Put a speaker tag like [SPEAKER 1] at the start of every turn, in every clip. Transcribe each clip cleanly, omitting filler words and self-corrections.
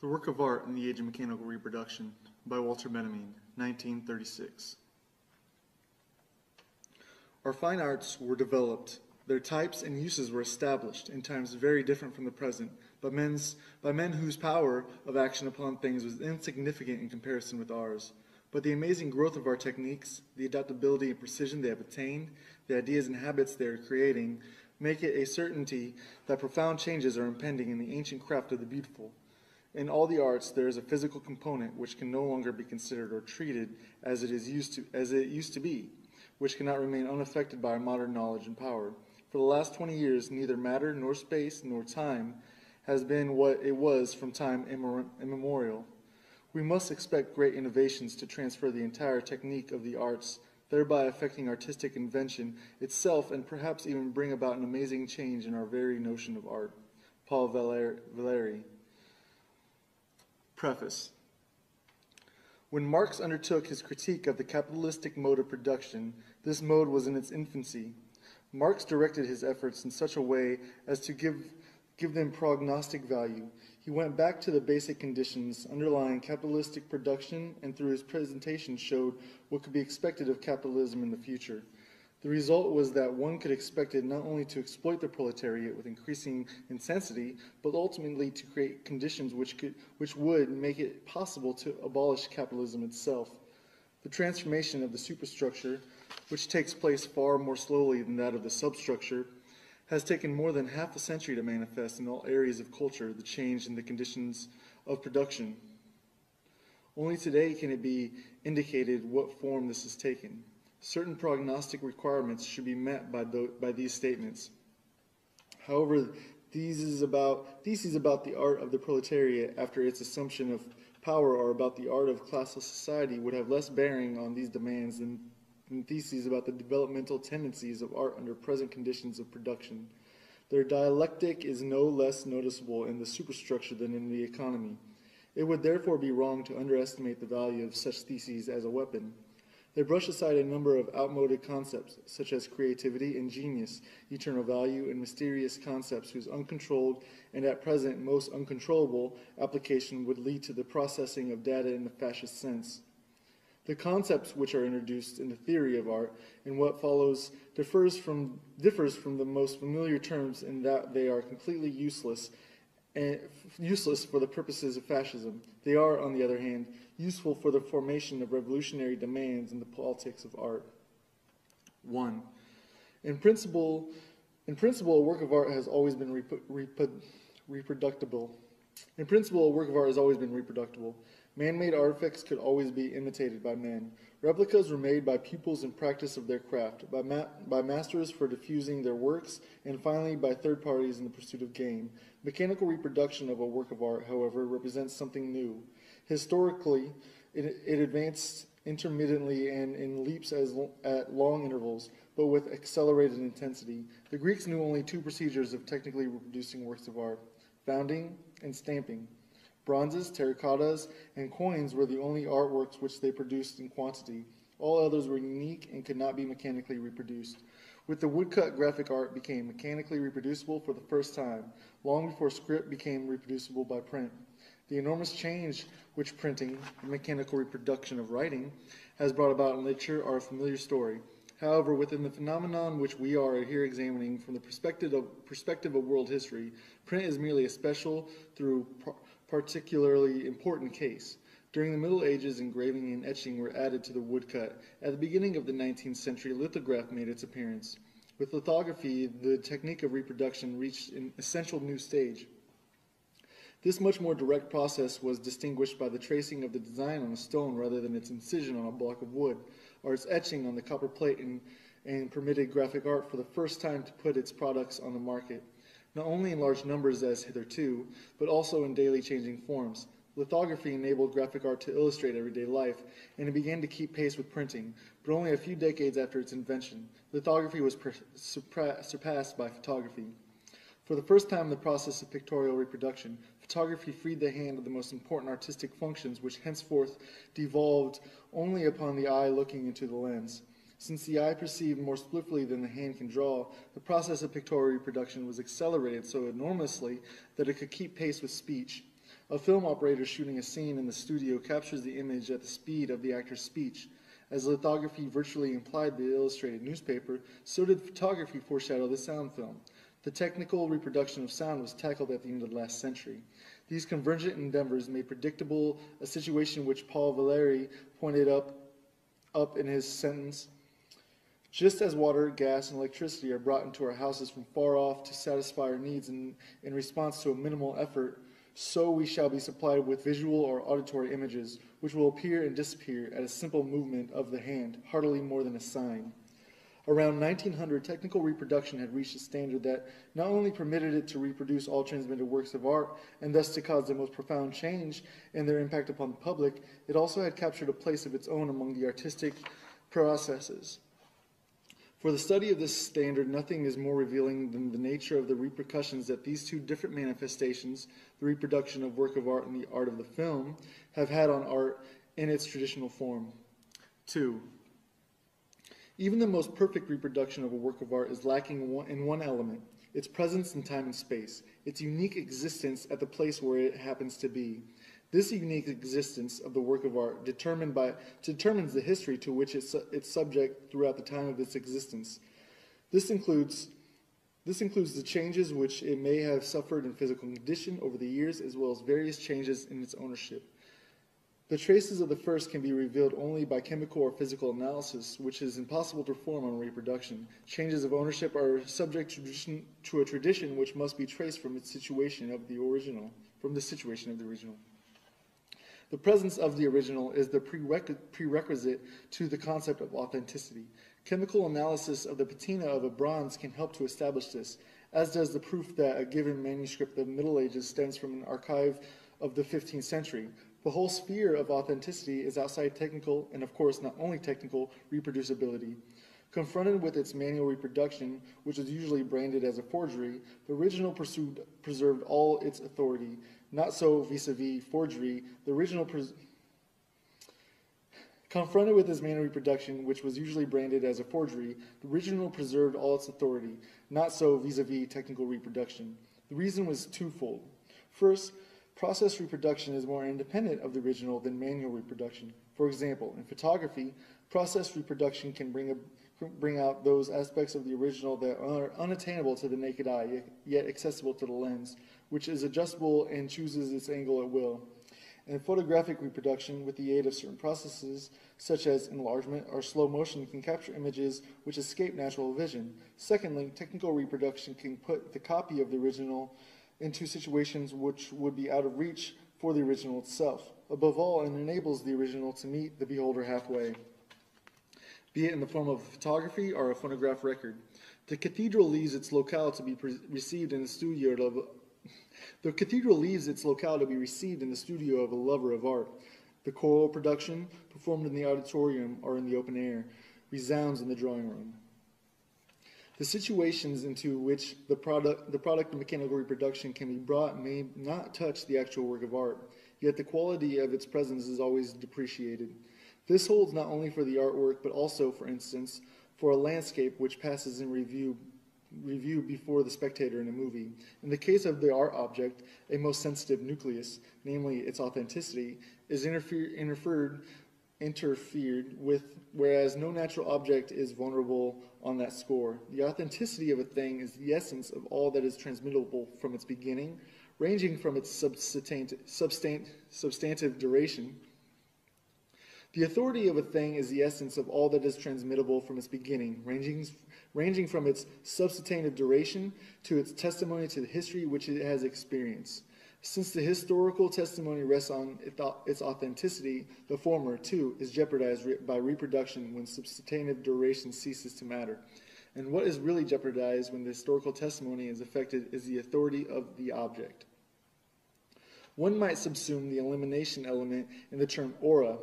[SPEAKER 1] The Work of Art in the Age of Mechanical Reproduction by Walter Benjamin, 1936. Our fine arts were developed, their types and uses were established in times very different from the present, by men whose power of action upon things was insignificant in comparison with ours. But the amazing growth of our techniques, the adaptability and precision they have attained, the ideas and habits they are creating, make it a certainty that profound changes are impending in the ancient craft of the beautiful. In all the arts, there is a physical component which can no longer be considered or treated as it used to be, which cannot remain unaffected by our modern knowledge and power. For the last 20 years, neither matter nor space nor time has been what it was from time immemorial. We must expect great innovations to transfer the entire technique of the arts, thereby affecting artistic invention itself and perhaps even bring about an amazing change in our very notion of art. Paul Valéry. Preface. When Marx undertook his critique of the capitalistic mode of production, this mode was in its infancy. Marx directed his efforts in such a way as to give them prognostic value. He went back to the basic conditions underlying capitalistic production and through his presentation showed what could be expected of capitalism in the future. The result was that one could expect it not only to exploit the proletariat with increasing intensity, but ultimately to create conditions which would make it possible to abolish capitalism itself. The transformation of the superstructure, which takes place far more slowly than that of the substructure, has taken more than half a century to manifest in all areas of culture the change in the conditions of production. Only today can it be indicated what form this has taken. Certain prognostic requirements should be met by these statements. However, theses about the art of the proletariat after its assumption of power or about the art of classless society would have less bearing on these demands than theses about the developmental tendencies of art under present conditions of production. Their dialectic is no less noticeable in the superstructure than in the economy. It would therefore be wrong to underestimate the value of such theses as a weapon. They brush aside a number of outmoded concepts, such as creativity and genius, eternal value, and mysterious concepts whose uncontrolled and at present most uncontrollable application would lead to the processing of data in the fascist sense. The concepts which are introduced in the theory of art and what follows differs from the most familiar terms in that they are completely useless for the purposes of fascism. They are, on the other hand, useful for the formation of revolutionary demands in the politics of art. 1. In principle, a work of art has always been reproducible. In principle, a work of art has always been reproducible. Man-made artifacts could always be imitated by men. Replicas were made by pupils in practice of their craft, by masters for diffusing their works, and finally by third parties in the pursuit of gain. Mechanical reproduction of a work of art, however, represents something new. Historically, it advanced intermittently and in leaps at long intervals, but with accelerated intensity. The Greeks knew only two procedures of technically reproducing works of art: founding and stamping. Bronzes, terracottas, and coins were the only artworks which they produced in quantity. All others were unique and could not be mechanically reproduced. With the woodcut, graphic art became mechanically reproducible for the first time, long before script became reproducible by print. The enormous change which printing, the mechanical reproduction of writing, has brought about in literature are a familiar story. However, within the phenomenon which we are here examining from the perspective of world history, print is merely a special, though particularly important case. During the Middle Ages, engraving and etching were added to the woodcut. At the beginning of the 19th century, lithograph made its appearance. With lithography, the technique of reproduction reached an essential new stage. This much more direct process was distinguished by the tracing of the design on a stone rather than its incision on a block of wood, or its etching on the copper plate, and permitted graphic art for the first time to put its products on the market, not only in large numbers as hitherto, but also in daily changing forms. Lithography enabled graphic art to illustrate everyday life, and it began to keep pace with printing, but only a few decades after its invention. Lithography was surpassed by photography. For the first time in the process of pictorial reproduction, photography freed the hand of the most important artistic functions which henceforth devolved only upon the eye looking into the lens. Since the eye perceived more swiftly than the hand can draw, the process of pictorial reproduction was accelerated so enormously that it could keep pace with speech. A film operator shooting a scene in the studio captures the image at the speed of the actor's speech. As lithography virtually implied the illustrated newspaper, so did photography foreshadow the sound film. The technical reproduction of sound was tackled at the end of the last century. These convergent endeavors made predictable a situation which Paul Valéry pointed up in his sentence, "Just as water, gas, and electricity are brought into our houses from far off to satisfy our needs in response to a minimal effort, so we shall be supplied with visual or auditory images, which will appear and disappear at a simple movement of the hand, hardly more than a sign." Around 1900, technical reproduction had reached a standard that not only permitted it to reproduce all transmitted works of art, and thus to cause the most profound change in their impact upon the public, it also had captured a place of its own among the artistic processes. For the study of this standard, nothing is more revealing than the nature of the repercussions that these two different manifestations, the reproduction of work of art and the art of the film, have had on art in its traditional form. 2. Even the most perfect reproduction of a work of art is lacking in one element, its presence in time and space, its unique existence at the place where it happens to be. This unique existence of the work of art determines the history to which it's subject throughout the time of its existence. This includes the changes which it may have suffered in physical condition over the years, as well as various changes in its ownership. The traces of the first can be revealed only by chemical or physical analysis, which is impossible to perform on reproduction. Changes of ownership are subject to a tradition which must be traced from the situation of the original. The presence of the original is the prerequisite to the concept of authenticity. Chemical analysis of the patina of a bronze can help to establish this, as does the proof that a given manuscript of the Middle Ages stems from an archive of the 15th century. The whole sphere of authenticity is outside technical, and of course not only technical, reproducibility. Confronted with its manual reproduction, which is usually branded as a forgery, the original preserved all its authority. Not so vis-a-vis forgery. Confronted with its manual reproduction, which was usually branded as a forgery, the original preserved all its authority. Not so vis-a-vis technical reproduction. The reason was twofold. First, process reproduction is more independent of the original than manual reproduction. For example, in photography, process reproduction can bring out those aspects of the original that are unattainable to the naked eye, yet accessible to the lens, which is adjustable and chooses its angle at will. In photographic reproduction, with the aid of certain processes, such as enlargement or slow motion, can capture images which escape natural vision. Secondly, technical reproduction can put the copy of the original into situations which would be out of reach for the original itself. Above all, it enables the original to meet the beholder halfway, be it in the form of photography or a phonograph record. The cathedral leaves its locale to be received in the studio of a lover of art. The choral production, performed in the auditorium or in the open air, resounds in the drawing room. The situations into which the product of mechanical reproduction can be brought may not touch the actual work of art, yet the quality of its presence is always depreciated. This holds not only for the artwork, but also, for instance, for a landscape which passes in review before the spectator in a movie. In the case of the art object, a most sensitive nucleus, namely its authenticity, is interfered with, whereas no natural object is vulnerable on that score. The authenticity of a thing is the essence of all that is transmittable from its beginning, ranging from its substantive duration. The authority of a thing is the essence of all that is transmittable from its beginning, ranging from its substantive duration to its testimony to the history which it has experienced. Since the historical testimony rests on its authenticity, the former, too, is jeopardized by reproduction when substantive duration ceases to matter. And what is really jeopardized when the historical testimony is affected is the authority of the object. One might subsume the elimination element in the term aura.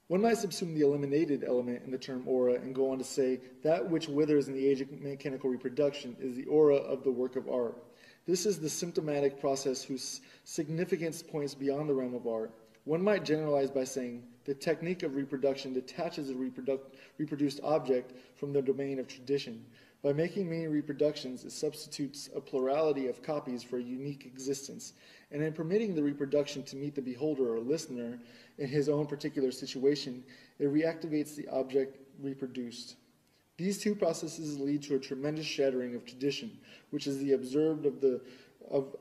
[SPEAKER 1] One might subsume the eliminated element in the term aura and go on to say that which withers in the age of mechanical reproduction is the aura of the work of art. This is the symptomatic process whose significance points beyond the realm of art. One might generalize by saying The technique of reproduction detaches a reproduced object from the domain of tradition. By making many reproductions, it substitutes a plurality of copies for a unique existence, and in permitting the reproduction to meet the beholder or listener in his own particular situation, it reactivates the object reproduced. These two processes lead to a tremendous shattering of tradition, which is the observed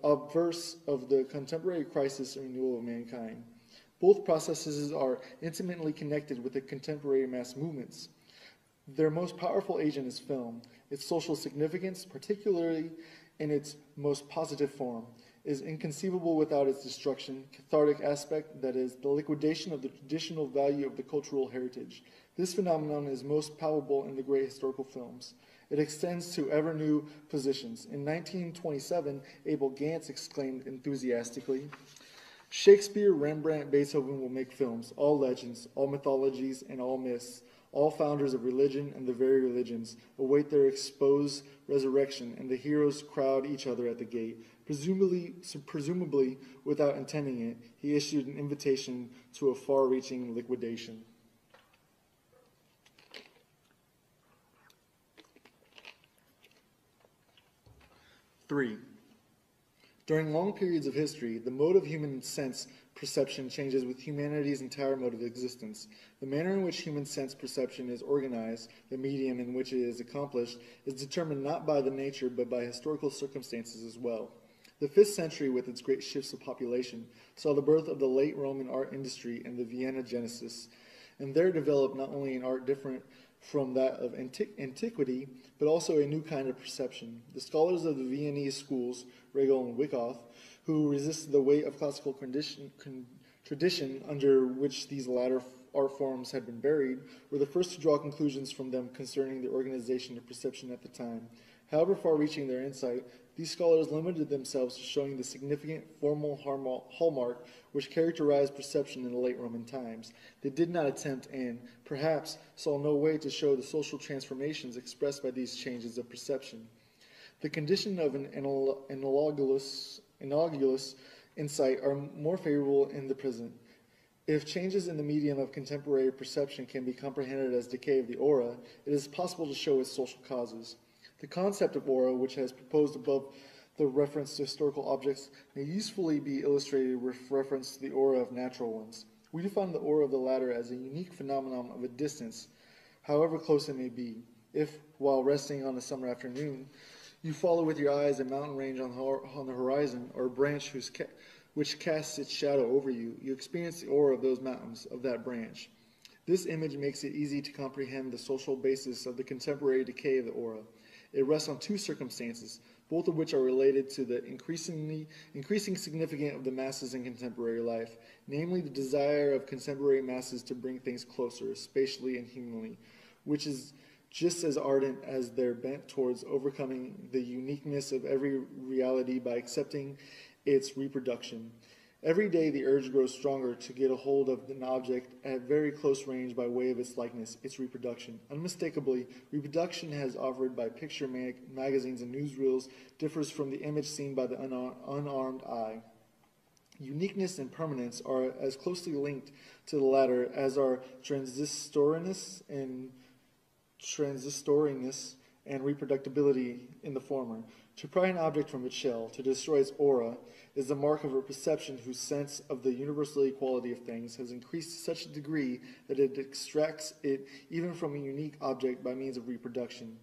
[SPEAKER 1] obverse of the contemporary crisis and renewal of mankind. Both processes are intimately connected with the contemporary mass movements. Their most powerful agent is film. Its social significance, particularly in its most positive form, is inconceivable without its destruction, cathartic aspect, that is, the liquidation of the traditional value of the cultural heritage. This phenomenon is most palpable in the great historical films. It extends to ever new positions. In 1927, Abel Gance exclaimed enthusiastically, "Shakespeare, Rembrandt, Beethoven will make films, all legends, all mythologies, and all myths. All founders of religion and the very religions await their exposed resurrection, and the heroes crowd each other at the gate." Presumably without intending it, he issued an invitation to a far-reaching liquidation. Three, during long periods of history, the mode of human sense perception changes with humanity's entire mode of existence. The manner in which human sense perception is organized, the medium in which it is accomplished, is determined not by the nature but by historical circumstances as well. The 5th century, with its great shifts of population, saw the birth of the late Roman art industry and the Vienna Genesis, and there developed not only an art different from that of antiquity, but also a new kind of perception. The scholars of the Viennese schools, Regel and Wyckoff, who resisted the weight of classical tradition under which these latter art forms had been buried, were the first to draw conclusions from them concerning the organization of perception at the time. However far-reaching their insight, these scholars limited themselves to showing the significant formal hallmark which characterized perception in the late Roman times. They did not attempt and, perhaps, saw no way to show the social transformations expressed by these changes of perception. The condition of an analogous insight are more favorable in the present. If changes in the medium of contemporary perception can be comprehended as decay of the aura, it is possible to show its social causes. The concept of aura, which has proposed above the reference to historical objects, may usefully be illustrated with reference to the aura of natural ones. We define the aura of the latter as a unique phenomenon of a distance, however close it may be. If, while resting on a summer afternoon, you follow with your eyes a mountain range on the horizon, or a branch which casts its shadow over you, you experience the aura of those mountains, of that branch. This image makes it easy to comprehend the social basis of the contemporary decay of the aura. It rests on two circumstances, both of which are related to the increasing significance of the masses in contemporary life, namely the desire of contemporary masses to bring things closer, spatially and humanly, which is just as ardent as their bent towards overcoming the uniqueness of every reality by accepting its reproduction. Every day the urge grows stronger to get a hold of an object at very close range by way of its likeness, its reproduction. Unmistakably, reproduction as offered by picture magazines and newsreels differs from the image seen by the unarmed eye. Uniqueness and permanence are as closely linked to the latter as are transistoriness and reproducibility in the former. To pry an object from its shell, to destroy its aura, is the mark of a perception whose sense of the universal equality of things has increased to such a degree that it extracts it even from a unique object by means of reproduction.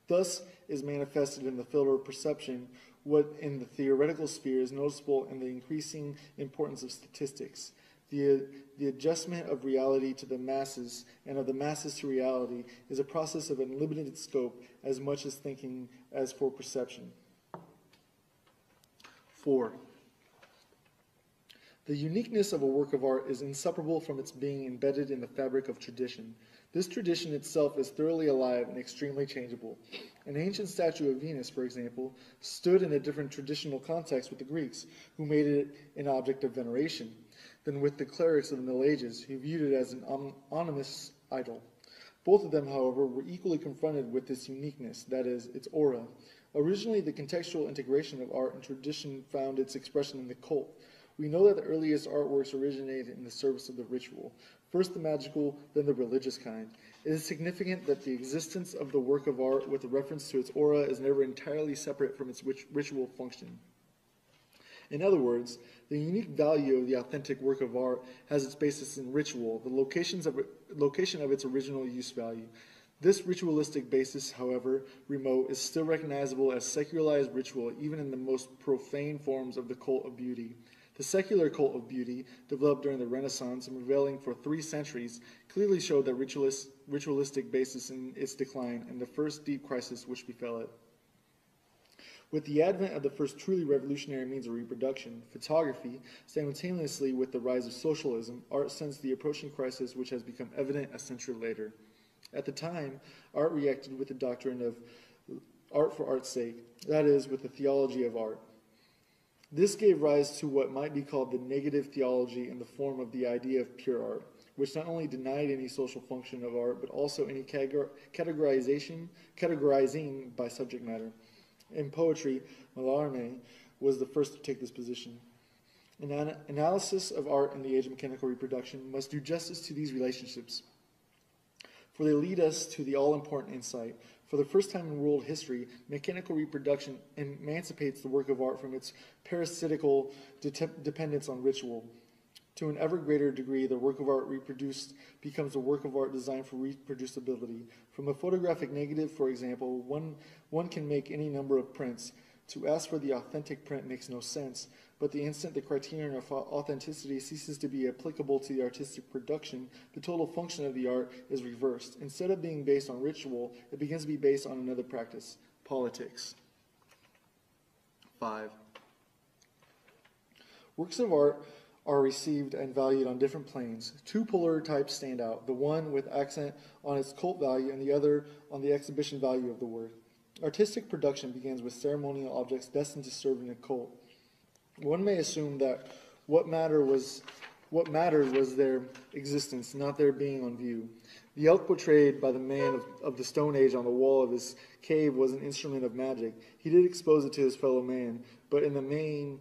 [SPEAKER 1] Thus is manifested in the field of perception what in the theoretical sphere is noticeable in the increasing importance of statistics. The adjustment of reality to the masses and of the masses to reality is a process of unlimited scope as much as thinking as for perception. 4. The uniqueness of a work of art is inseparable from its being embedded in the fabric of tradition. This tradition itself is thoroughly alive and extremely changeable. An ancient statue of Venus, for example, stood in a different traditional context with the Greeks, who made it an object of veneration, than with the clerics of the Middle Ages, who viewed it as an ominous idol. Both of them, however, were equally confronted with this uniqueness, that is, its aura. Originally, the contextual integration of art and tradition found its expression in the cult. We know that the earliest artworks originated in the service of the ritual. first the magical, then the religious kind. It is significant that the existence of the work of art with reference to its aura is never entirely separate from its ritual function. In other words, the unique value of the authentic work of art has its basis in ritual, the location of its original use value. This ritualistic basis, however remote, is still recognizable as secularized ritual even in the most profane forms of the cult of beauty. The secular cult of beauty, developed during the Renaissance and prevailing for 3 centuries, clearly showed that ritualistic basis in its decline and the first deep crisis which befell it. With the advent of the first truly revolutionary means of reproduction, photography, simultaneously with the rise of socialism, art sensed the approaching crisis which has become evident a century later. At the time, art reacted with the doctrine of art for art's sake, that is, with the theology of art. This gave rise to what might be called the negative theology in the form of the idea of pure art, which not only denied any social function of art, but also any categorizing by subject matter. In poetry, Mallarmé was the first to take this position. An analysis of art in the age of mechanical reproduction must do justice to these relationships, for they lead us to the all-important insight. For the first time in world history, mechanical reproduction emancipates the work of art from its parasitical dependence on ritual. To an ever greater degree, the work of art reproduced becomes a work of art designed for reproducibility. From a photographic negative, for example, one can make any number of prints. To ask for the authentic print makes no sense, but the instant the criterion of authenticity ceases to be applicable to the artistic production, the total function of the art is reversed. Instead of being based on ritual, it begins to be based on another practice, politics. 5. Works of art are received and valued on different planes. 2 polar types stand out, the one with accent on its cult value and the other on the exhibition value of the work. Artistic production begins with ceremonial objects destined to serve in a cult. One may assume that what mattered was their existence, not their being on view. The elk portrayed by the man of the Stone Age on the wall of his cave was an instrument of magic. He did expose it to his fellow man, but in the main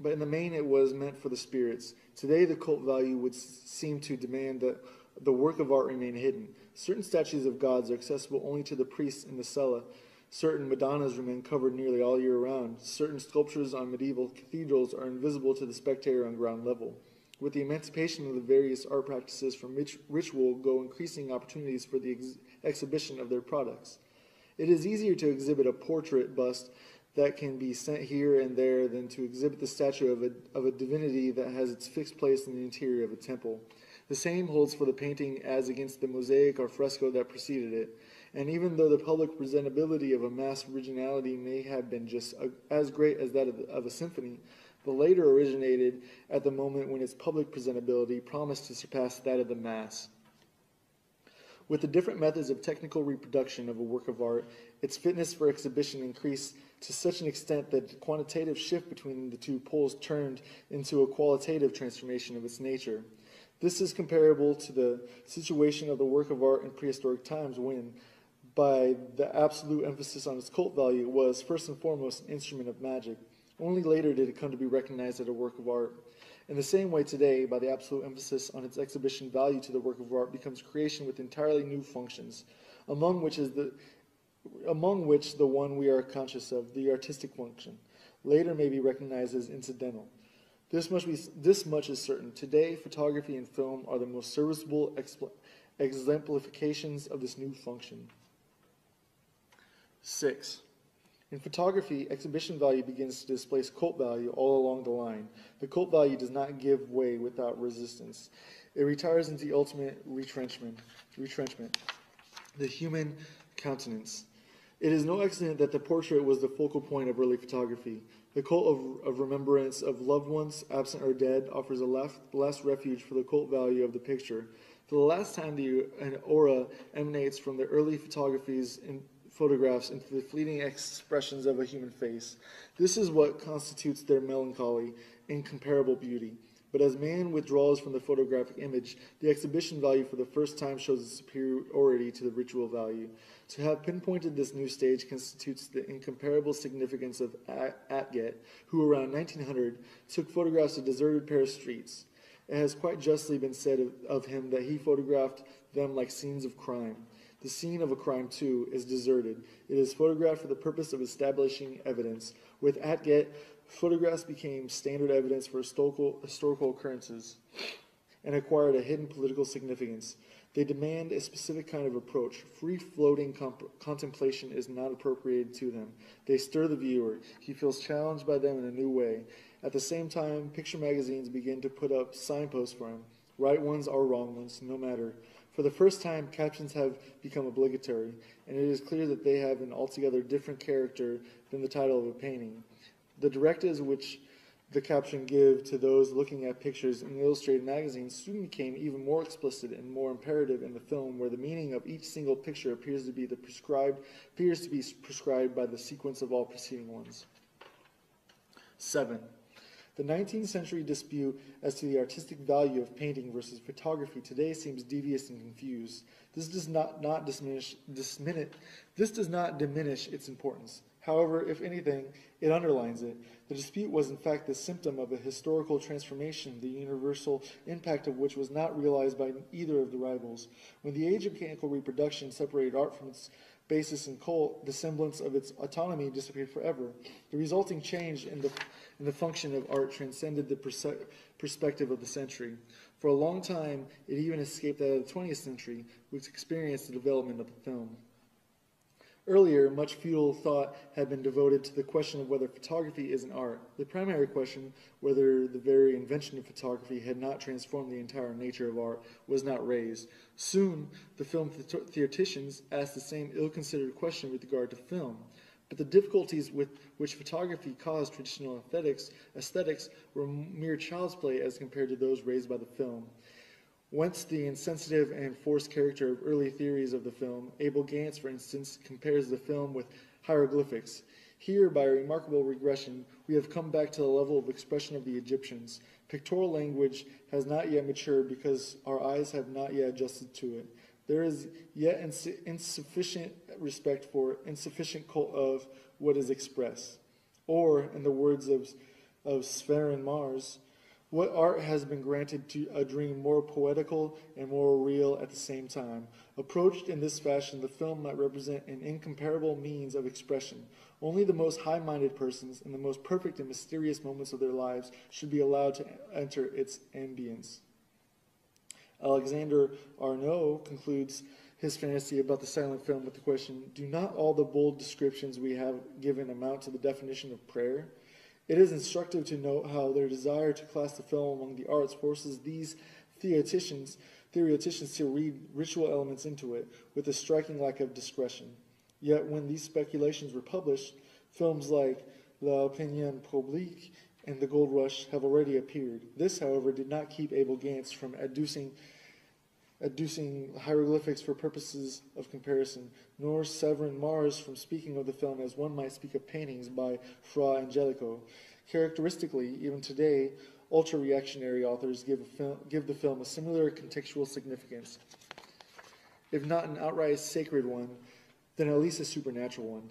[SPEAKER 1] it was meant for the spirits. Today the cult value would seem to demand that the work of art remain hidden. Certain statues of gods are accessible only to the priests in the cella. Certain Madonnas remain covered nearly all year round. Certain sculptures on medieval cathedrals are invisible to the spectator on ground level. With the emancipation of the various art practices from ritual go increasing opportunities for the exhibition of their products. It is easier to exhibit a portrait bust that can be sent here and there than to exhibit the statue of a divinity that has its fixed place in the interior of a temple. The same holds for the painting as against the mosaic or fresco that preceded it. And even though the public presentability of a mass originality may have been just as great as that of a symphony, the later originated at the moment when its public presentability promised to surpass that of the mass. With the different methods of technical reproduction of a work of art, its fitness for exhibition increased to such an extent that the quantitative shift between the 2 poles turned into a qualitative transformation of its nature. This is comparable to the situation of the work of art in prehistoric times when, by the absolute emphasis on its cult value, it was first and foremost an instrument of magic. Only later did it come to be recognized as a work of art. In the same way today, by the absolute emphasis on its exhibition value to the work of art becomes creation with entirely new functions, among which the one we are conscious of, the artistic function, later may be recognized as incidental. This much is certain. Today, photography and film are the most serviceable exemplifications of this new function. 6. In photography, exhibition value begins to displace cult value all along the line. The cult value does not give way without resistance. It retires into the ultimate retrenchment, the human countenance. It is no accident that the portrait was the focal point of early photography. The cult of remembrance of loved ones, absent or dead, offers a last refuge for the cult value of the picture. For the last time, an aura emanates from the early photographs into the fleeting expressions of a human face. This is what constitutes their melancholy, incomparable beauty. But as man withdraws from the photographic image, the exhibition value for the first time shows its superiority to the ritual value. To have pinpointed this new stage constitutes the incomparable significance of Atget, who around 1900 took photographs of deserted Paris streets. It has quite justly been said of him that he photographed them like scenes of crime. The scene of a crime, too, is deserted. It is photographed for the purpose of establishing evidence. With Atget, photographs became standard evidence for historical occurrences and acquired a hidden political significance. They demand a specific kind of approach. Free-floating contemplation is not appropriated to them. They stir the viewer. He feels challenged by them in a new way. At the same time, picture magazines begin to put up signposts for him. Right ones or wrong ones, no matter. For the first time, captions have become obligatory, and it is clear that they have an altogether different character than the title of a painting. The directives which the caption give to those looking at pictures in illustrated magazines soon became even more explicit and more imperative in the film, where the meaning of each single picture appears to be prescribed by the sequence of all preceding ones. 7. The 19th century dispute as to the artistic value of painting versus photography today seems devious and confused. This does not diminish its importance. However, if anything, it underlines it. The dispute was in fact the symptom of a historical transformation, the universal impact of which was not realized by either of the rivals. When the age of mechanical reproduction separated art from its basis in cult, the semblance of its autonomy disappeared forever. The resulting change in the function of art transcended the perspective of the century. For a long time, it even escaped that of the 20th century, which experienced the development of the film. Earlier, much futile thought had been devoted to the question of whether photography is an art. The primary question, whether the very invention of photography had not transformed the entire nature of art, was not raised. Soon, the film theoreticians asked the same ill-considered question with regard to film. But the difficulties with which photography caused traditional aesthetics were mere child's play as compared to those raised by the film. Whence the insensitive and forced character of early theories of the film. Abel Gance, for instance, compares the film with hieroglyphics. Here, by a remarkable regression, we have come back to the level of expression of the Egyptians. Pictorial language has not yet matured because our eyes have not yet adjusted to it. There is yet insufficient respect for, insufficient cult of what is expressed. Or, in the words of Sven Mars, what art has been granted to a dream more poetical and more real at the same time. Approached in this fashion, the film might represent an incomparable means of expression. Only the most high-minded persons in the most perfect and mysterious moments of their lives should be allowed to enter its ambience. Alexander Arnault concludes his fantasy about the silent film with the question, do not all the bold descriptions we have given amount to the definition of prayer? It is instructive to note how their desire to class the film among the arts forces these theoreticians to read ritual elements into it with a striking lack of discretion. Yet when these speculations were published, films like L'Opinion Publique and The Gold Rush have already appeared. This, however, did not keep Abel Gance from adducing hieroglyphics for purposes of comparison, nor Severin Mars from speaking of the film as one might speak of paintings by Fra Angelico. Characteristically, even today, ultra-reactionary authors give the film a similar contextual significance, if not an outright sacred one, then at least a supernatural one.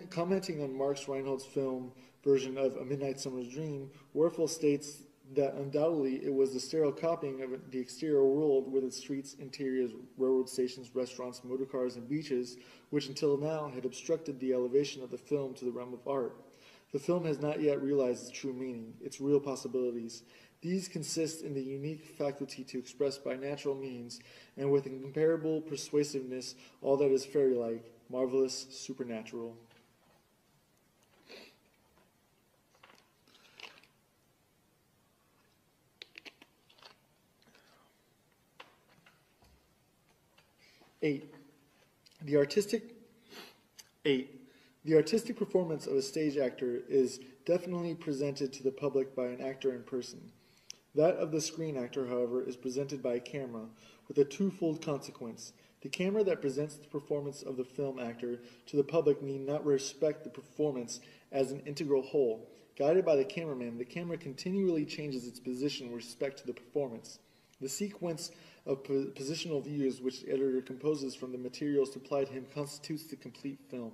[SPEAKER 1] Commenting on Marx Reinhold's film version of A Midnight Summer's Dream, Werfel states that undoubtedly it was the sterile copying of the exterior world with its streets, interiors, railroad stations, restaurants, motor cars, and beaches, which until now had obstructed the elevation of the film to the realm of art. The film has not yet realized its true meaning, its real possibilities. These consist in the unique faculty to express by natural means, and with incomparable persuasiveness, all that is fairy-like, marvelous, supernatural. The artistic performance of a stage actor is definitely presented to the public by an actor in person. That of the screen actor, however, is presented by a camera, with a twofold consequence. The camera that presents the performance of the film actor to the public need not respect the performance as an integral whole. Guided by the cameraman, the camera continually changes its position with respect to the performance. The sequence of positional views which the editor composes from the materials supplied him constitutes the complete film.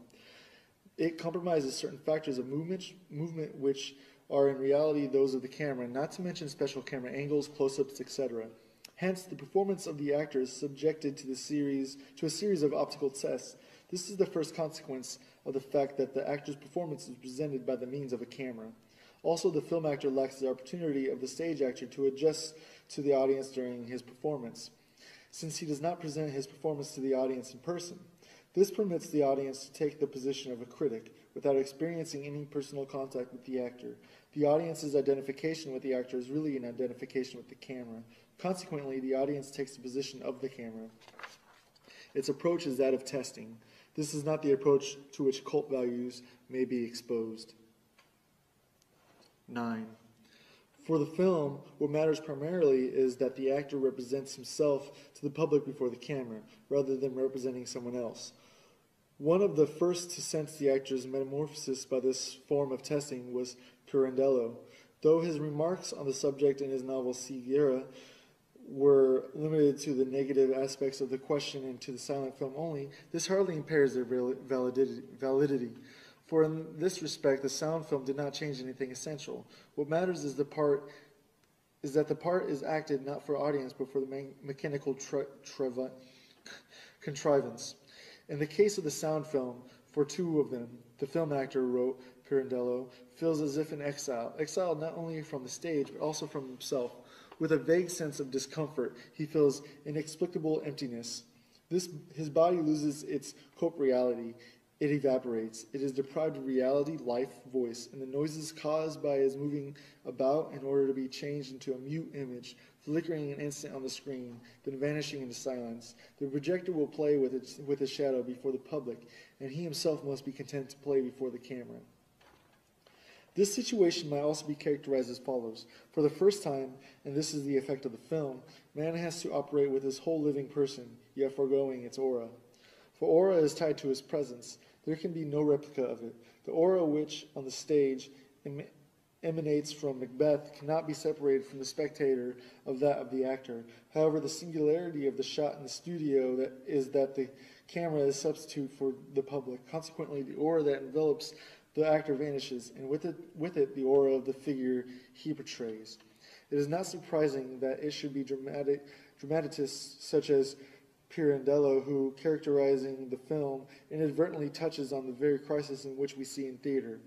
[SPEAKER 1] It compromises certain factors of movement which are in reality those of the camera, not to mention special camera angles, close-ups, etc. Hence, the performance of the actor is subjected to a series of optical tests. This is the first consequence of the fact that the actor's performance is presented by the means of a camera. Also, the film actor lacks the opportunity of the stage actor to adjust to the audience during his performance, since he does not present his performance to the audience in person. This permits the audience to take the position of a critic without experiencing any personal contact with the actor. The audience's identification with the actor is really an identification with the camera. Consequently, the audience takes the position of the camera. Its approach is that of testing. This is not the approach to which cult values may be exposed. 9. For the film, what matters primarily is that the actor represents himself to the public before the camera, rather than representing someone else. One of the first to sense the actor's metamorphosis by this form of testing was Pirandello. Though his remarks on the subject in his novel Ceguera were limited to the negative aspects of the question and to the silent film only, this hardly impairs their validity. For in this respect, the sound film did not change anything essential. What matters is that the part is acted not for audience, but for the mechanical contrivance. In the case of the sound film, for two of them, the film actor, wrote Pirandello, feels as if in exile, exiled not only from the stage, but also from himself. With a vague sense of discomfort, he feels inexplicable emptiness. His body loses its corporeality. It evaporates. It is deprived of reality, life, voice, and the noises caused by his moving about in order to be changed into a mute image, flickering an instant on the screen, then vanishing into silence. The projector will play with his shadow before the public, and he himself must be content to play before the camera. This situation might also be characterized as follows. For the first time, and this is the effect of the film, man has to operate with his whole living person, yet foregoing its aura. For aura is tied to his presence. There can be no replica of it. The aura which, on the stage, emanates from Macbeth cannot be separated from the spectator of that of the actor. However, the singularity of the shot in the studio is that the camera is a substitute for the public. Consequently, the aura that envelops the actor vanishes, and with it the aura of the figure he portrays. It is not surprising that it should be dramatists such as Pirandello, who, characterizing the film, inadvertently touches on the very crisis in which we see in theater.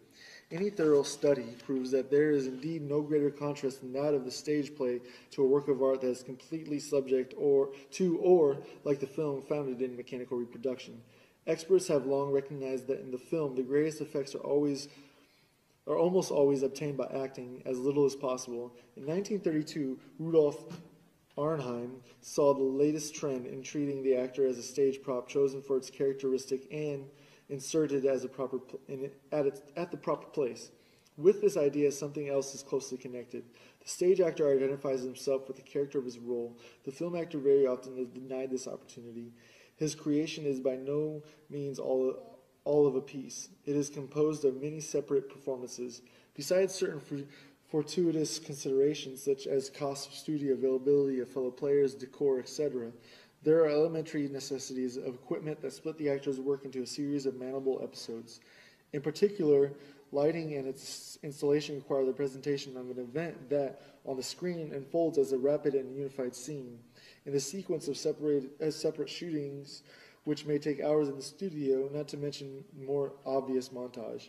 [SPEAKER 1] Any thorough study proves that there is indeed no greater contrast than that of the stage play to a work of art that is completely subject or, like the film, founded in mechanical reproduction. Experts have long recognized that in the film, the greatest effects are almost always obtained by acting as little as possible. In 1932, Rudolf Arnheim saw the latest trend in treating the actor as a stage prop chosen for its characteristic and inserted as at the proper place. With this idea, something else is closely connected. The stage actor identifies himself with the character of his role. The film actor very often is denied this opportunity. His creation is by no means all of a piece. It is composed of many separate performances. Besides certain fortuitous considerations such as cost of studio availability of fellow players, decor, etc., there are elementary necessities of equipment that split the actor's work into a series of manageable episodes. In particular, lighting and its installation require the presentation of an event that, on the screen, unfolds as a rapid and unified scene. In the sequence of separate shootings, which may take hours in the studio, not to mention more obvious montage.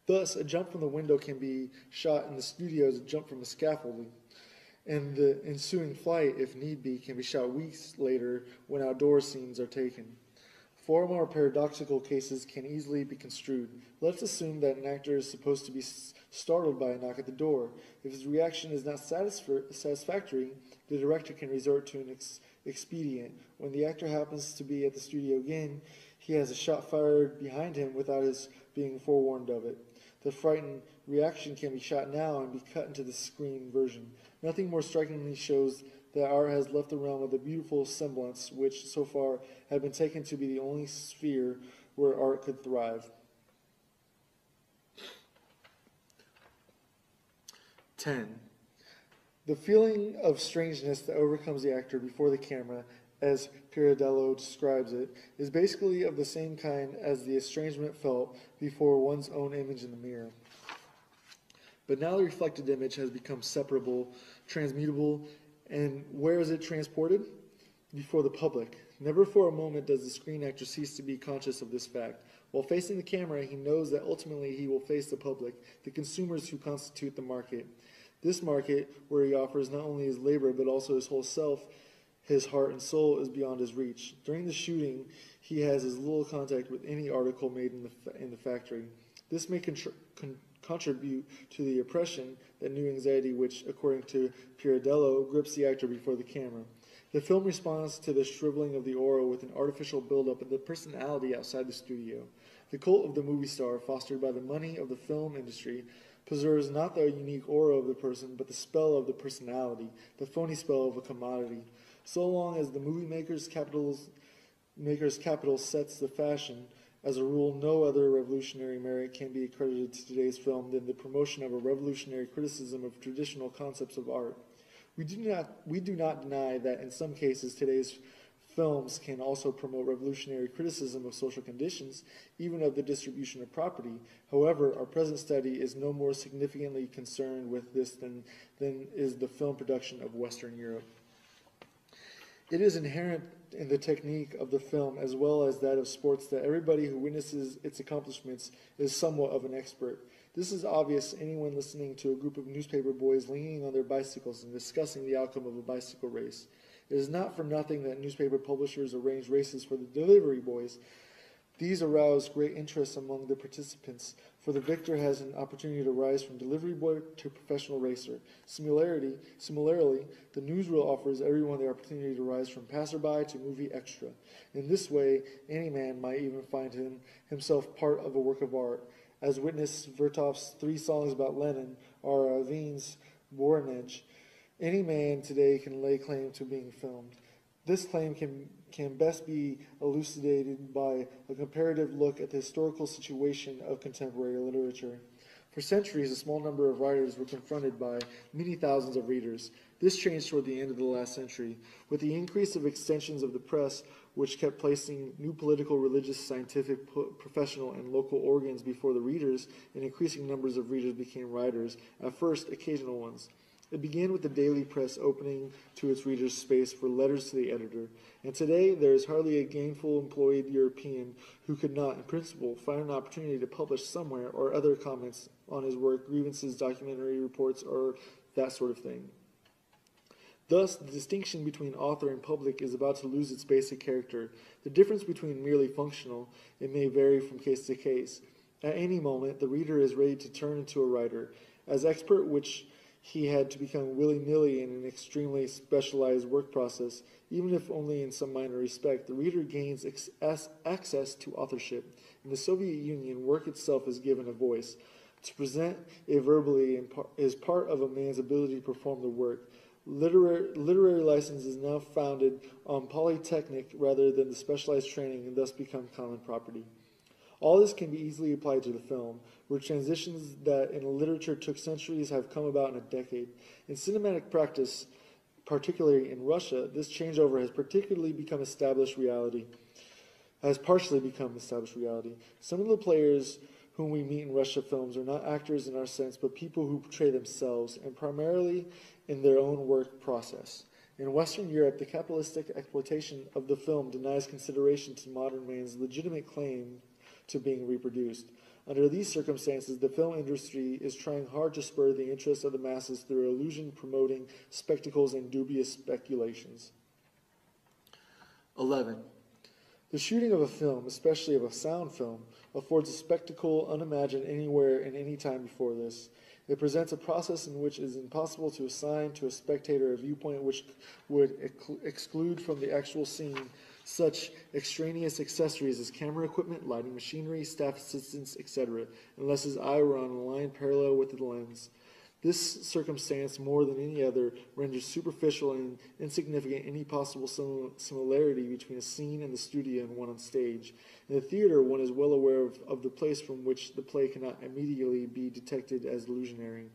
[SPEAKER 1] Thus, a jump from the window can be shot in the studio as a jump from a scaffolding, and the ensuing flight, if need be, can be shot weeks later when outdoor scenes are taken. Far more paradoxical cases can easily be construed. Let's assume that an actor is supposed to be startled by a knock at the door. If his reaction is not satisfactory, the director can resort to an expedient. When the actor happens to be at the studio again, he has a shot fired behind him without his being forewarned of it. The frightened reaction can be shot now and be cut into the screen version. Nothing more strikingly shows that art has left the realm of the beautiful semblance, which so far had been taken to be the only sphere where art could thrive. 10. The feeling of strangeness that overcomes the actor before the camera, as Pirandello describes it, is basically of the same kind as the estrangement felt before one's own image in the mirror. But now the reflected image has become separable, transmutable, and where is it transported? Before the public. Never for a moment does the screen actor cease to be conscious of this fact. While facing the camera, he knows that ultimately he will face the public, the consumers who constitute the market. This market, where he offers not only his labor but also his whole self, his heart and soul, is beyond his reach. During the shooting, he has as little contact with any article made in the factory. This may contribute to the oppression, that new anxiety which, according to Pirandello, grips the actor before the camera. The film responds to the shriveling of the aura with an artificial buildup of the personality outside the studio. The cult of the movie star, fostered by the money of the film industry, preserves not the unique aura of the person, but the spell of the personality, the phony spell of a commodity. So long as the movie maker's capital sets the fashion, as a rule, no other revolutionary merit can be accredited to today's film than the promotion of a revolutionary criticism of traditional concepts of art. We do not deny that in some cases today's films can also promote revolutionary criticism of social conditions, even of the distribution of property. However, our present study is no more significantly concerned with this than is the film production of Western Europe. It is inherent in the technique of the film as well as that of sports that everybody who witnesses its accomplishments is somewhat of an expert. This is obvious to anyone listening to a group of newspaper boys leaning on their bicycles and discussing the outcome of a bicycle race. It is not for nothing that newspaper publishers arrange races for the delivery boys. These arouse great interest among the participants, for the victor has an opportunity to rise from delivery boy to professional racer. Similarly, the newsreel offers everyone the opportunity to rise from passerby to movie extra. In this way, any man might even find himself part of a work of art, as witness Vertov's 3 songs about Lenin or Aveen's Voronezh. Any man today can lay claim to being filmed. This claim can best be elucidated by a comparative look at the historical situation of contemporary literature. For centuries, a small number of writers were confronted by many thousands of readers. This changed toward the end of the last century. With the increase of extensions of the press, which kept placing new political, religious, scientific, professional, and local organs before the readers, and increasing numbers of readers became writers, at first occasional ones. It began with the daily press opening to its readers space for letters to the editor, and today there is hardly a gainful employed European who could not, in principle, find an opportunity to publish somewhere or other comments on his work, grievances, documentary reports, or that sort of thing. Thus, the distinction between author and public is about to lose its basic character. The difference between merely functional, it may vary from case to case. At any moment, the reader is ready to turn into a writer. As expert which he had to become willy-nilly in an extremely specialized work process, even if only in some minor respect, the reader gains access to authorship. In the Soviet Union, work itself is given a voice. To present it verbally is part of a man's ability to perform the work. Literary license is now founded on polytechnic rather than the specialized training and thus become common property. All this can be easily applied to the film, where transitions that in literature took centuries have come about in a decade. In cinematic practice, particularly in Russia, this changeover has partially become established reality. Some of the players whom we meet in Russia films are not actors in our sense, but people who portray themselves, and primarily in their own work process. In Western Europe, the capitalistic exploitation of the film denies consideration to modern man's legitimate claim to being reproduced. Under these circumstances, the film industry is trying hard to spur the interest of the masses through illusion-promoting spectacles and dubious speculations. 11. The shooting of a film, especially of a sound film, affords a spectacle unimagined anywhere and any time before this. It presents a process in which it is impossible to assign to a spectator a viewpoint which would exclude from the actual scene such extraneous accessories as camera equipment, lighting machinery, staff assistants, etc., unless his eye were on a line parallel with the lens. This circumstance, more than any other, renders superficial and insignificant any possible similarity between a scene in the studio and one on stage. In the theater, one is well aware of the place from which the play cannot immediately be detected as illusionary.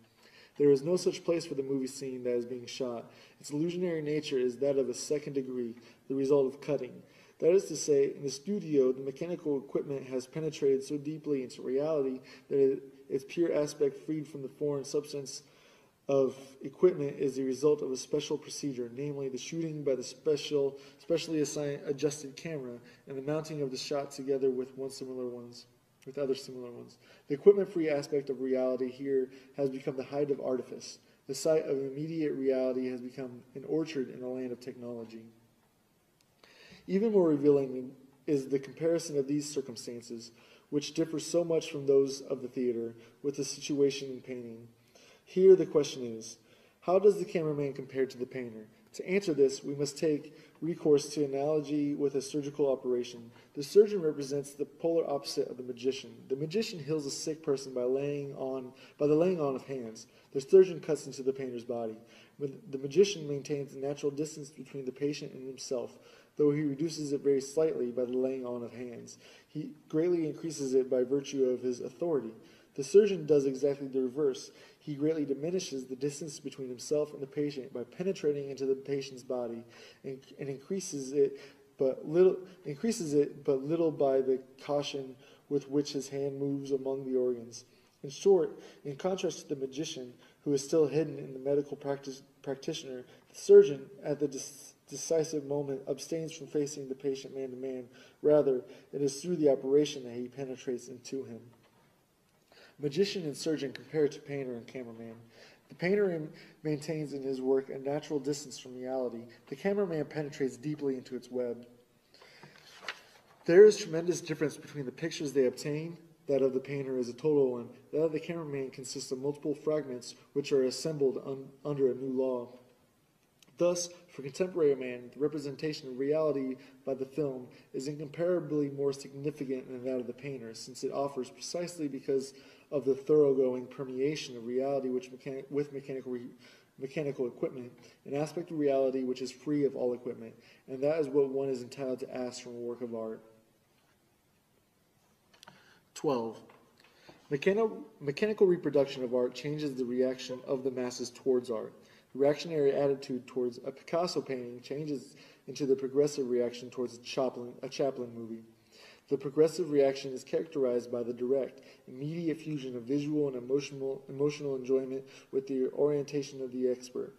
[SPEAKER 1] There is no such place for the movie scene that is being shot. Its illusionary nature is that of a second degree, the result of cutting. That is to say, in the studio, the mechanical equipment has penetrated so deeply into reality that its pure aspect, freed from the foreign substance of equipment, is the result of a special procedure, namely the shooting by the specially adjusted camera and the mounting of the shot together with other similar ones. The equipment-free aspect of reality here has become the height of artifice. The site of immediate reality has become an orchard in a land of technology. Even more revealing is the comparison of these circumstances, which differ so much from those of the theater, with the situation in painting. Here the question is, how does the cameraman compare to the painter? To answer this, we must take recourse to analogy with a surgical operation. The surgeon represents the polar opposite of the magician. The magician heals a sick person by the laying on of hands. The surgeon cuts into the painter's body. The magician maintains a natural distance between the patient and himself, though he reduces it very slightly by the laying on of hands. He greatly increases it by virtue of his authority. The surgeon does exactly the reverse. He greatly diminishes the distance between himself and the patient by penetrating into the patient's body and increases it but little by the caution with which his hand moves among the organs. In short, in contrast to the magician, who is still hidden in the medical practitioner, the surgeon, at the decisive moment, abstains from facing the patient man to man. Rather, it is through the operation that he penetrates into him. Magician and surgeon compare to painter and cameraman. The painter maintains in his work a natural distance from reality. The cameraman penetrates deeply into its web. There is tremendous difference between the pictures they obtain. That of the painter is a total one. That of the cameraman consists of multiple fragments which are assembled under a new law. Thus, for contemporary man, the representation of reality by the film is incomparably more significant than that of the painter, since it offers, precisely because of the thoroughgoing permeation of reality with mechanical equipment, an aspect of reality which is free of all equipment, and that is what one is entitled to ask from a work of art. 12. Mechanical reproduction of art changes the reaction of the masses towards art. The reactionary attitude towards a Picasso painting changes into the progressive reaction towards a Chaplin movie. The progressive reaction is characterized by the direct, immediate fusion of visual and emotional enjoyment with the orientation of the expert.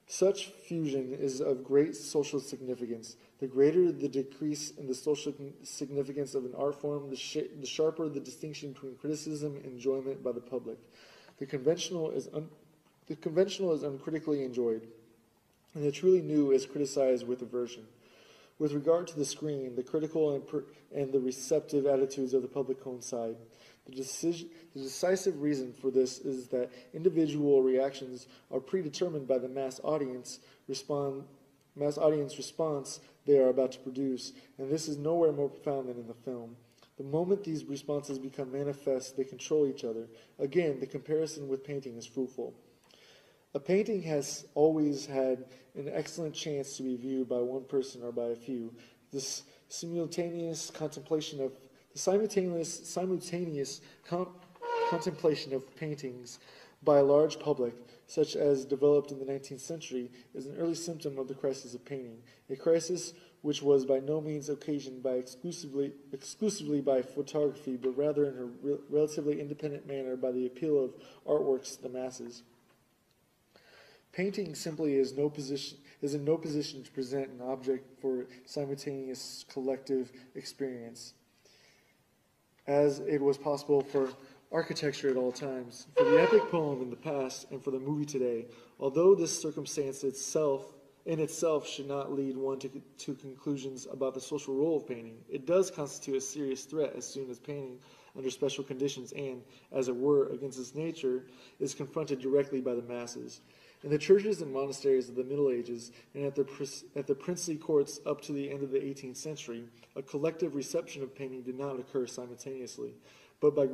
[SPEAKER 1] Such fusion is of great social significance. The greater the decrease in the social significance of an art form, the sharper the distinction between criticism and enjoyment by the public. The conventional is uncritically enjoyed, and the truly new is criticized with aversion. With regard to the screen, the critical and the receptive attitudes of the public coincide. The decisive reason for this is that individual reactions are predetermined by the mass audience response they are about to produce, and this is nowhere more profound than in the film. The moment these responses become manifest, they control each other. Again, the comparison with painting is fruitful. A painting has always had an excellent chance to be viewed by one person or by a few. This simultaneous contemplation of paintings by a large public, such as developed in the 19th century, is an early symptom of the crisis of painting, a crisis which was by no means occasioned by exclusively by photography, but rather in a relatively independent manner by the appeal of artworks to the masses. Painting simply is in no position to present an object for simultaneous collective experience, as it was possible for architecture at all times, for the epic poem in the past, and for the movie today. Although this circumstance in itself should not lead one to conclusions about the social role of painting, it does constitute a serious threat as soon as painting, under special conditions and, as it were, against its nature, is confronted directly by the masses. In the churches and monasteries of the Middle Ages and at the princely courts up to the end of the 18th century, a collective reception of painting did not occur simultaneously, but by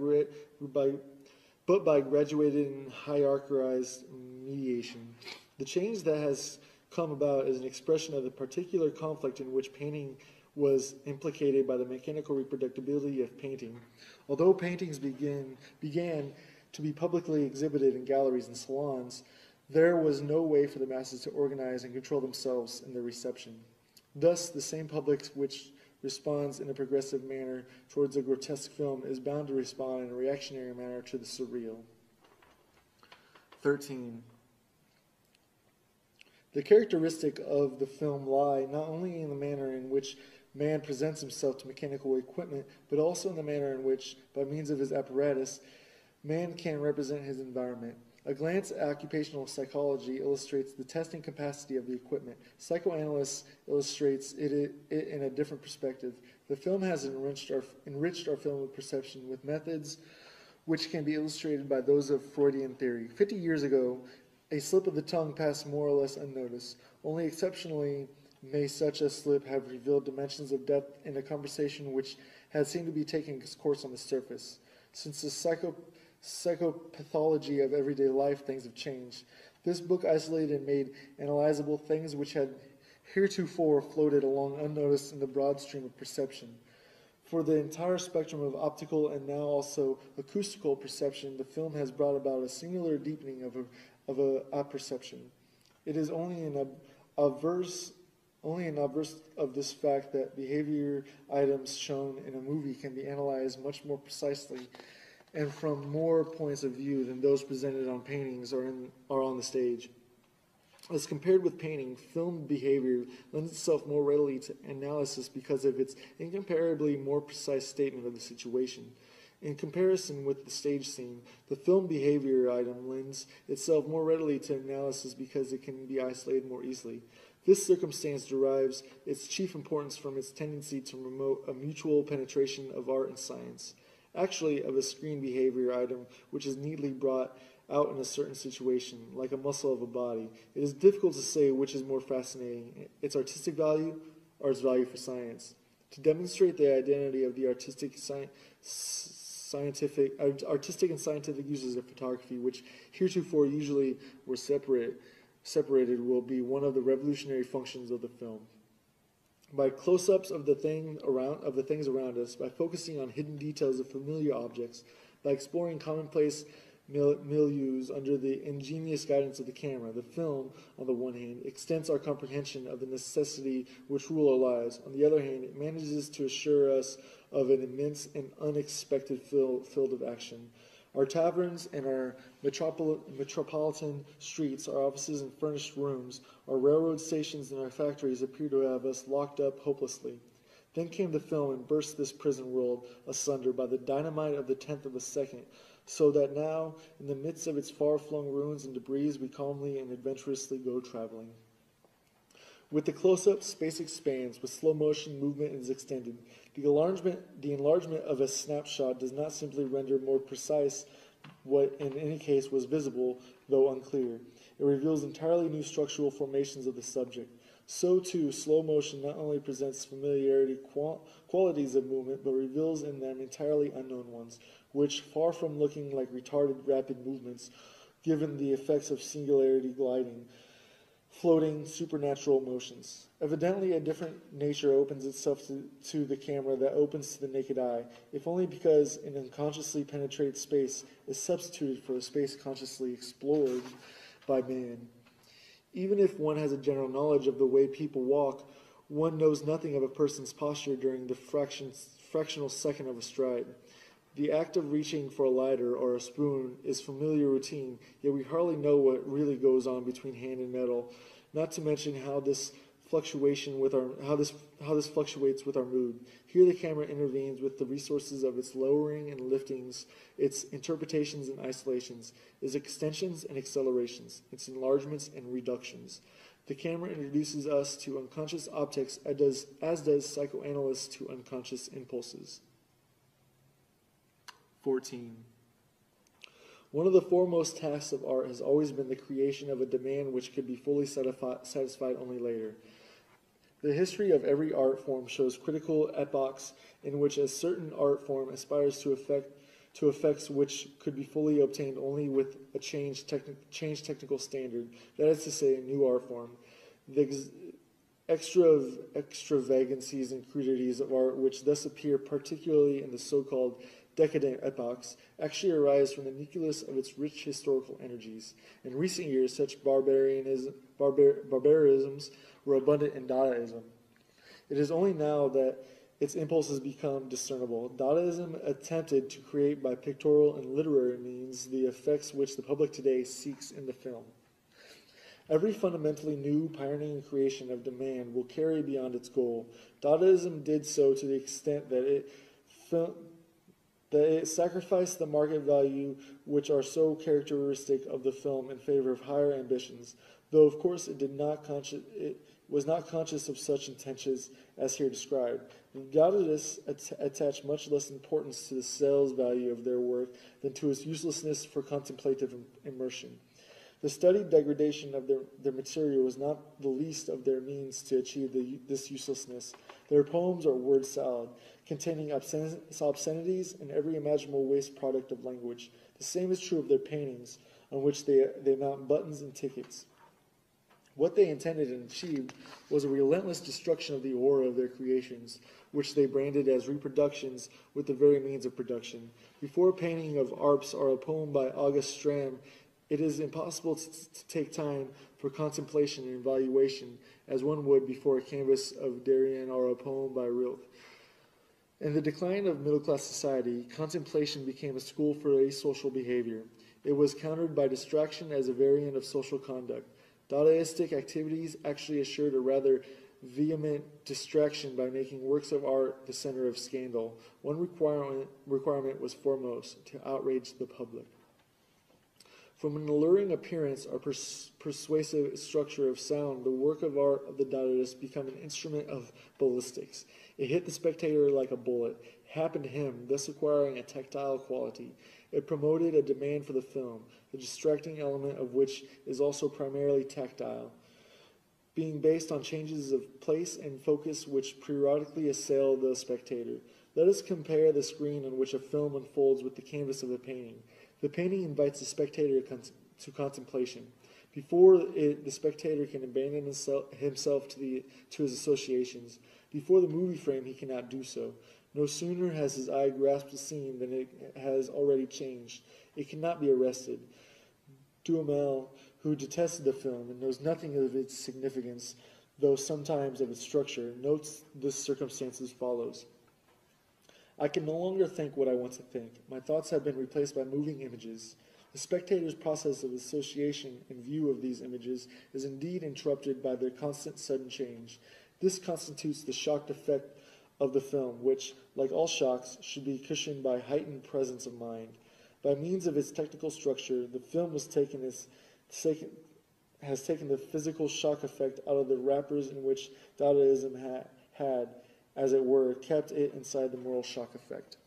[SPEAKER 1] graduated and hierarchized mediation. The change that has come about is an expression of the particular conflict in which painting was implicated by the mechanical reproducibility of painting. Although paintings began to be publicly exhibited in galleries and salons, there was no way for the masses to organize and control themselves in their reception. Thus, the same public which responds in a progressive manner towards a grotesque film is bound to respond in a reactionary manner to the surreal. 13. The characteristic of the film lie not only in the manner in which man presents himself to mechanical equipment, but also in the manner in which, by means of his apparatus, man can represent his environment. A glance at occupational psychology illustrates the testing capacity of the equipment. Psychoanalysis illustrates it in a different perspective. The film has enriched our film of perception with methods which can be illustrated by those of Freudian theory. 50 years ago, a slip of the tongue passed more or less unnoticed. Only exceptionally may such a slip have revealed dimensions of depth in a conversation which had seemed to be taking its course on the surface. Since the psychopathology of everyday life, things have changed. This book isolated and made analyzable things which had heretofore floated along unnoticed in the broad stream of perception. For the entire spectrum of optical and now also acoustical perception, the film has brought about a singular deepening of a perception. It is only an obverse of this fact that behavior items shown in a movie can be analyzed much more precisely and from more points of view than those presented on paintings or on the stage. As compared with painting, film behavior lends itself more readily to analysis because of its incomparably more precise statement of the situation. In comparison with the stage scene, the film behavior item lends itself more readily to analysis because it can be isolated more easily. This circumstance derives its chief importance from its tendency to promote a mutual penetration of art and science. Actually, of a screen behavior item which is neatly brought out in a certain situation, like a muscle of a body, it is difficult to say which is more fascinating, its artistic value or its value for science. To demonstrate the identity of the artistic and scientific uses of photography, which heretofore usually were separated, will be one of the revolutionary functions of the film. By close-ups of the things around us, by focusing on hidden details of familiar objects, by exploring commonplace milieus under the ingenious guidance of the camera, the film, on the one hand, extends our comprehension of the necessity which rule our lives. On the other hand, it manages to assure us of an immense and unexpected field of action. Our taverns and our metropolitan streets, our offices and furnished rooms, our railroad stations and our factories appear to have us locked up hopelessly. Then came the film and burst this prison world asunder by the dynamite of the tenth of a second, so that now, in the midst of its far-flung ruins and debris, we calmly and adventurously go traveling. With the close-up, space expands. With slow motion, movement is extended. The enlargement of a snapshot does not simply render more precise what in any case was visible, though unclear. It reveals entirely new structural formations of the subject. So, too, slow motion not only presents familiarity qualities of movement, but reveals in them entirely unknown ones, which, far from looking like retarded rapid movements, given the effects of singularity gliding, floating supernatural motions. Evidently, a different nature opens itself to the camera that opens to the naked eye, if only because an unconsciously penetrated space is substituted for a space consciously explored by man. Even if one has a general knowledge of the way people walk, one knows nothing of a person's posture during the fractional second of a stride. The act of reaching for a lighter or a spoon is familiar routine, yet we hardly know what really goes on between hand and metal, not to mention how this fluctuates with our mood. Here the camera intervenes with the resources of its lowering and liftings, its interpretations and isolations, its extensions and accelerations, its enlargements and reductions. The camera introduces us to unconscious optics as does psychoanalysts to unconscious impulses. 14. One of the foremost tasks of art has always been the creation of a demand which could be fully satisfied only later. The history of every art form shows critical epochs in which a certain art form aspires to effects which could be fully obtained only with a changed technical standard, that is to say, a new art form. The extravagancies and crudities of art which thus appear, particularly in the so-called decadent epochs, actually arise from the nucleus of its rich historical energies. In recent years, such barbarisms were abundant in Dadaism. It is only now that its impulses become discernible. Dadaism attempted to create by pictorial and literary means the effects which the public today seeks in the film. Every fundamentally new pioneering creation of demand will carry beyond its goal. Dadaism did so to the extent that it sacrificed the market value which are so characteristic of the film in favor of higher ambitions, though of course it was not conscious of such intentions as here described. The Dadaists attach much less importance to the sales value of their work than to its uselessness for contemplative immersion. The studied degradation of their material was not the least of their means to achieve this uselessness. Their poems are word salad, containing obscenities and every imaginable waste product of language. The same is true of their paintings, on which they mount buttons and tickets. What they intended and achieved was a relentless destruction of the aura of their creations, which they branded as reproductions with the very means of production. Before a painting of Arps or a poem by August Stram, it is impossible to take time for contemplation and evaluation as one would before a canvas of Darien or a poem by Rilke. In the decline of middle-class society, contemplation became a school for asocial behavior. It was countered by distraction as a variant of social conduct. Dadaistic activities actually assured a rather vehement distraction by making works of art the center of scandal. One requirement was foremost, to outrage the public. From an alluring appearance or persuasive structure of sound, the work of art of the Dadaists became an instrument of ballistics. It hit the spectator like a bullet. It happened to him, thus acquiring a tactile quality. It promoted a demand for the film, the distracting element of which is also primarily tactile, being based on changes of place and focus which periodically assail the spectator. Let us compare the screen on which a film unfolds with the canvas of the painting. The painting invites the spectator to contemplation. Before it, the spectator can abandon himself to his associations. Before the movie frame, he cannot do so. No sooner has his eye grasped the scene than it has already changed. It cannot be arrested. Duhamel, who detested the film and knows nothing of its significance, though sometimes of its structure, notes this circumstance as follows. I can no longer think what I want to think. My thoughts have been replaced by moving images. The spectator's process of association in view of these images is indeed interrupted by their constant sudden change. This constitutes the shocked effect of the film, which, like all shocks, should be cushioned by heightened presence of mind. By means of its technical structure, the film has taken the physical shock effect out of the wrappers in which Dadaism had, as it were, kept it inside the moral shock effect.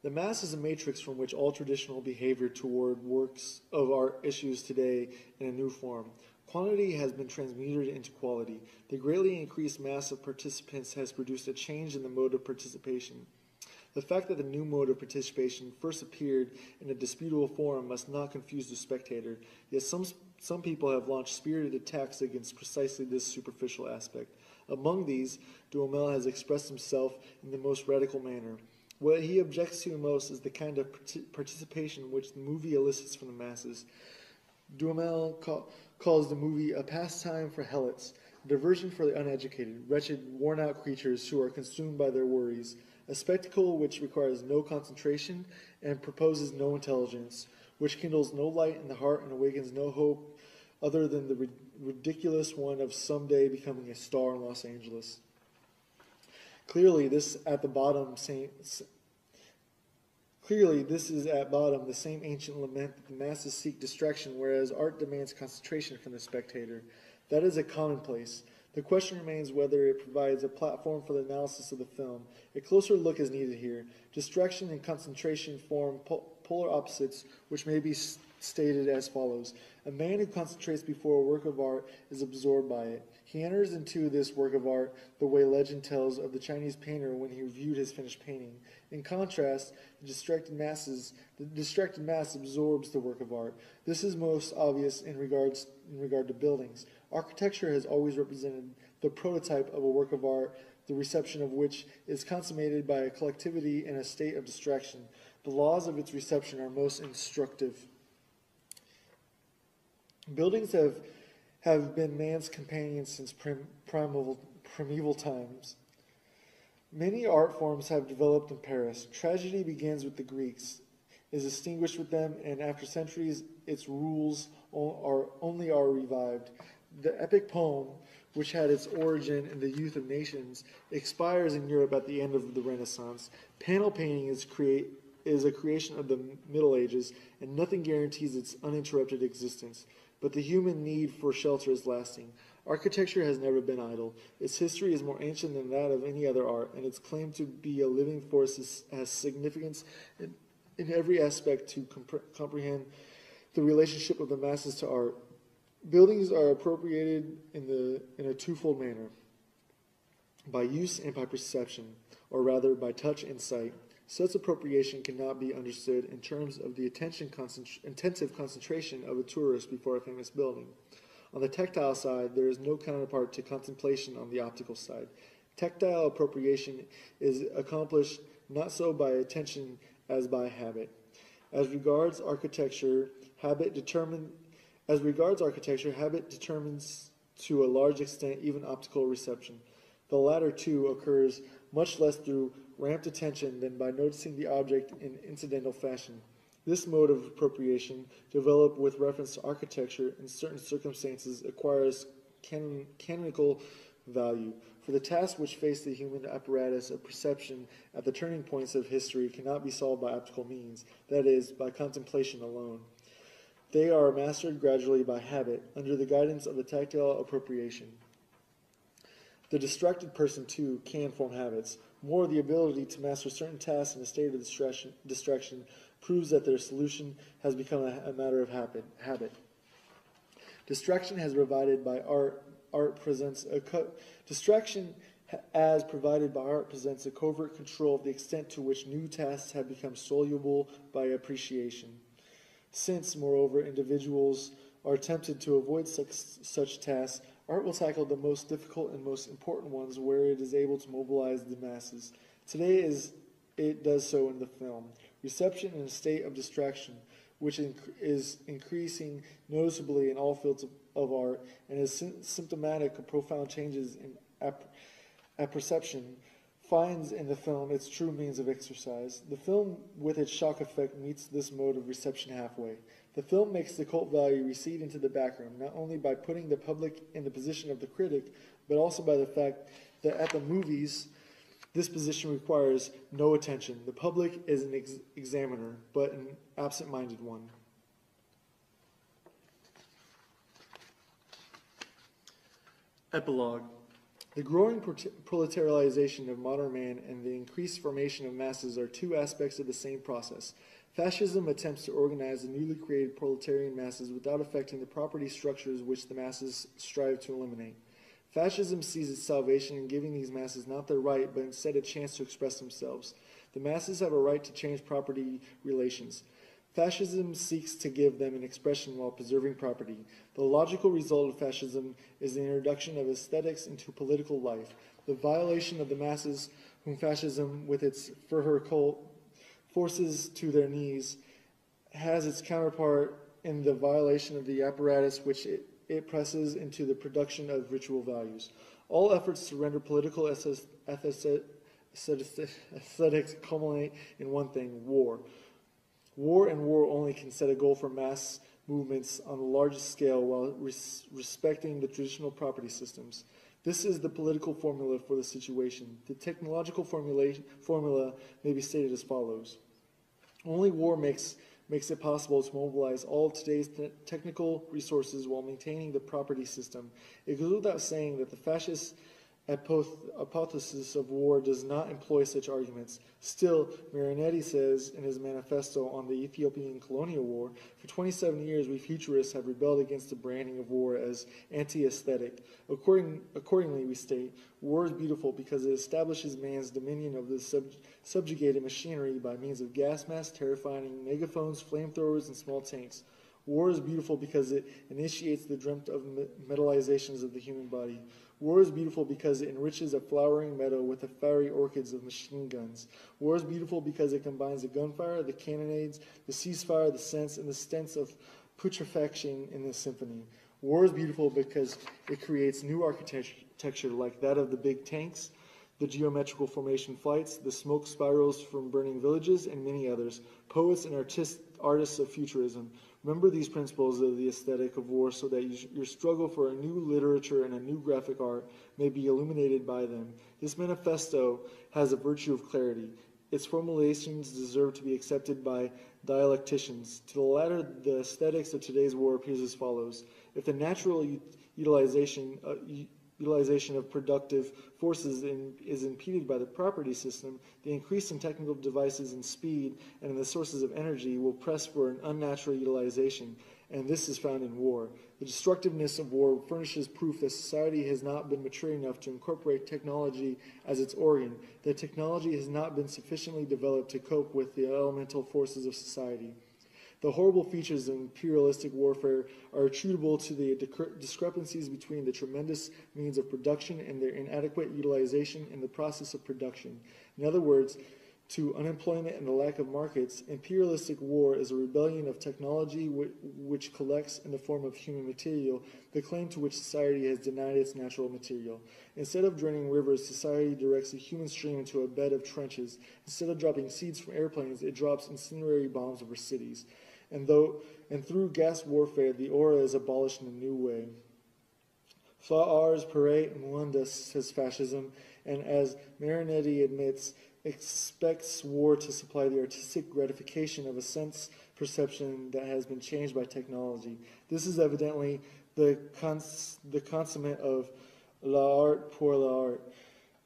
[SPEAKER 1] The mass is a matrix from which all traditional behavior toward works of art issues today in a new form. Quantity has been transmuted into quality. The greatly increased mass of participants has produced a change in the mode of participation. The fact that the new mode of participation first appeared in a disputable form must not confuse the spectator, yet some people have launched spirited attacks against precisely this superficial aspect. Among these, Duhamel has expressed himself in the most radical manner. What he objects to most is the kind of participation which the movie elicits from the masses. Duhamel calls the movie a pastime for helots, a diversion for the uneducated, wretched, worn-out creatures who are consumed by their worries, a spectacle which requires no concentration and proposes no intelligence, which kindles no light in the heart and awakens no hope other than the ridiculous one of someday becoming a star in Los Angeles. Clearly, this is at bottom the same ancient lament that the masses seek distraction, whereas art demands concentration from the spectator. That is a commonplace. The question remains whether it provides a platform for the analysis of the film. A closer look is needed here. Distraction and concentration form polar opposites, which may be stated as follows. A man who concentrates before a work of art is absorbed by it. He enters into this work of art the way legend tells of the Chinese painter when he reviewed his finished painting. In contrast, the distracted mass absorbs the work of art. This is most obvious in regard to buildings. Architecture has always represented the prototype of a work of art the reception of which is consummated by a collectivity in a state of distraction. The laws of its reception are most instructive. Buildings have been man's companions since primeval times. Many art forms have developed in Paris. Tragedy begins with the Greeks, is extinguished with them, and after centuries, its rules are revived. The epic poem, which had its origin in the youth of nations, expires in Europe at the end of the Renaissance. Panel painting is a creation of the Middle Ages, and nothing guarantees its uninterrupted existence. But the human need for shelter is lasting. Architecture has never been idle. Its history is more ancient than that of any other art, and its claim to be a living force has significance in every aspect to comprehend the relationship of the masses to art. Buildings are appropriated in a twofold manner, by use and by perception, or rather by touch and sight. Such appropriation cannot be understood in terms of the intensive concentration of a tourist before a famous building. On the tactile side, there is no counterpart to contemplation on the optical side. Tactile appropriation is accomplished not so by attention as by habit. As regards architecture, habit determines to a large extent even optical reception. The latter, too, occurs much less through ramped attention than by noticing the object in incidental fashion. This mode of appropriation, developed with reference to architecture in certain circumstances, acquires canonical value. For the tasks which face the human apparatus of perception at the turning points of history cannot be solved by optical means, that is, by contemplation alone. They are mastered gradually by habit, under the guidance of the tactile appropriation. The distracted person, too, can form habits. More, the ability to master certain tasks in a state of distraction proves that their solution has become a matter of habit. Distraction as provided by art presents a covert control of the extent to which new tasks have become soluble by appreciation. Since, moreover, individuals are tempted to avoid such tasks, art will tackle the most difficult and most important ones where it is able to mobilize the masses. Today it does so in the film. Reception in a state of distraction, which is increasing noticeably in all fields of art and is symptomatic of profound changes in apperception, finds in the film its true means of exercise. The film, with its shock effect, meets this mode of reception halfway. The film makes the cult value recede into the background, not only by putting the public in the position of the critic, but also by the fact that at the movies, this position requires no attention. The public is an examiner, but an absent-minded one. Epilogue. The growing proletarialization of modern man and the increased formation of masses are two aspects of the same process. Fascism attempts to organize the newly created proletarian masses without affecting the property structures which the masses strive to eliminate. Fascism sees its salvation in giving these masses not their right, but instead a chance to express themselves. The masses have a right to change property relations. Fascism seeks to give them an expression while preserving property. The logical result of fascism is the introduction of aesthetics into political life. The violation of the masses, whom fascism, with its Führer cult, forces to their knees, has its counterpart in the violation of the apparatus which it presses into the production of ritual values. All efforts to render political aesthetics culminate in one thing: war. War and war only can set a goal for mass movements on the largest scale while respecting the traditional property systems. This is the political formula for the situation. The technological formula may be stated as follows. Only war makes it possible to mobilize all of today's technical resources while maintaining the property system. It goes without saying that the fascist hypothesis of war does not employ such arguments. Still, Marinetti says in his manifesto on the Ethiopian colonial war, for 27 years we futurists have rebelled against the branding of war as anti-aesthetic. Accordingly, we state, war is beautiful because it establishes man's dominion of the subjugated machinery by means of gas masks, terrifying megaphones, flamethrowers, and small tanks. War is beautiful because it initiates the dreamt of metalizations of the human body. War is beautiful because it enriches a flowering meadow with the fiery orchids of machine guns. War is beautiful because it combines the gunfire, the cannonades, the ceasefire, the sense, and the stench of putrefaction in the symphony. War is beautiful because it creates new architecture like that of the big tanks, the geometrical formation flights, the smoke spirals from burning villages, and many others, poets and artists of futurism. Remember these principles of the aesthetic of war so that your struggle for a new literature and a new graphic art may be illuminated by them. This manifesto has a virtue of clarity. Its formulations deserve to be accepted by dialecticians. To the latter, the aesthetics of today's war appears as follows. If the natural utilization of productive forces is impeded by the property system, the increase in technical devices and speed and in the sources of energy will press for an unnatural utilization, and this is found in war. The destructiveness of war furnishes proof that society has not been mature enough to incorporate technology as its organ, that technology has not been sufficiently developed to cope with the elemental forces of society. The horrible features of imperialistic warfare are attributable to the discrepancies between the tremendous means of production and their inadequate utilization in the process of production. In other words, to unemployment and the lack of markets, imperialistic war is a rebellion of technology which collects in the form of human material the claim to which society has denied its natural material. Instead of draining rivers, society directs a human stream into a bed of trenches. Instead of dropping seeds from airplanes, it drops incendiary bombs over cities. And through gas warfare, the aura is abolished in a new way. Fa ars pere mundus, says fascism, and as Marinetti admits, expects war to supply the artistic gratification of a sense perception that has been changed by technology. This is evidently the consummate of l'art pour l'art.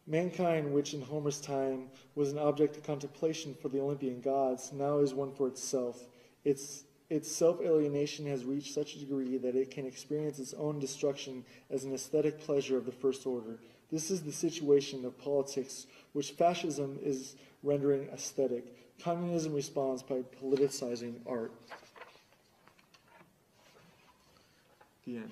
[SPEAKER 1] Mankind, which in Homer's time was an object of contemplation for the Olympian gods, now is one for itself. Its self-alienation has reached such a degree that it can experience its own destruction as an aesthetic pleasure of the first order. This is the situation of politics which fascism is rendering aesthetic. Communism responds by politicizing art. The end.